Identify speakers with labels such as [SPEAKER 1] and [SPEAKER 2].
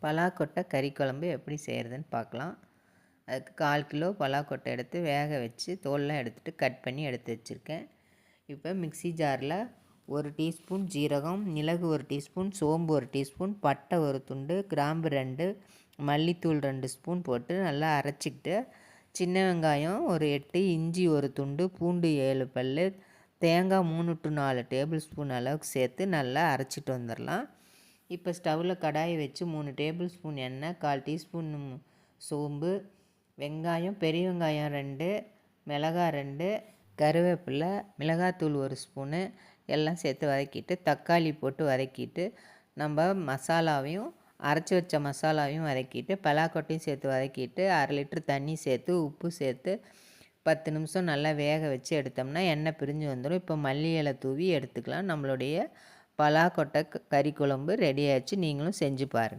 [SPEAKER 1] பலாக்கொட்டை கறி குழம்பு எப்படி செய்கிறதுன்னு பார்க்கலாம். அதுக்கு 1/4 கிலோ பலாக்கொட்டை எடுத்து வேக வச்சு தோல்லாம் எடுத்துகிட்டு கட் பண்ணி எடுத்து வச்சுருக்கேன். இப்போ மிக்ஸி ஜாரில் 1 டீஸ்பூன் ஜீரகம், மிளகு 1 டீஸ்பூன், சோம்பு 1 டீஸ்பூன், பட்டை 1 துண்டு, கிராம்பு 2, மல்லித்தூள் 2 ஸ்பூன் போட்டு நல்லா அரைச்சிக்கிட்டு, சின்ன வெங்காயம் ஒரு 8, இஞ்சி 1 துண்டு, பூண்டு 7 பல், தேங்காய் 3 to 4 டேபிள் ஸ்பூன் அளவுக்கு சேர்த்து நல்லா அரைச்சிட்டு வந்துடலாம். இப்போ ஸ்டவ்வில் கடாயை வச்சு 3 டேபிள் ஸ்பூன் எண்ணெய், 1/4 டீஸ்பூன் சோம்பு, வெங்காயம், பெரிய வெங்காயம் 2, மிளகாய் 2, கருவேப்பிலை, மிளகாத்தூள் 1 ஸ்பூனு எல்லாம் சேர்த்து வதக்கிட்டு, தக்காளி போட்டு வதக்கிட்டு, நம்ம மசாலாவையும் அரைச்சி வச்ச மசாலாவையும் வதக்கிட்டு, பலாக்கொட்டையும் சேர்த்து வதக்கிட்டு, 1/2 லிட்டர் தண்ணி சேர்த்து உப்பு சேர்த்து 10 நிமிஷம் நல்லா வேக வச்சு எடுத்தோம்னா எண்ணெய் பிரிஞ்சு வந்துடும். இப்போ மல்லி இலை தூவி எடுத்துக்கலாம். நம்மளுடைய பலாக்கொட்டை கறி குழம்பு ரெடி ஆயிடுச்சு. நீங்களும் செஞ்சு பாருங்கள்.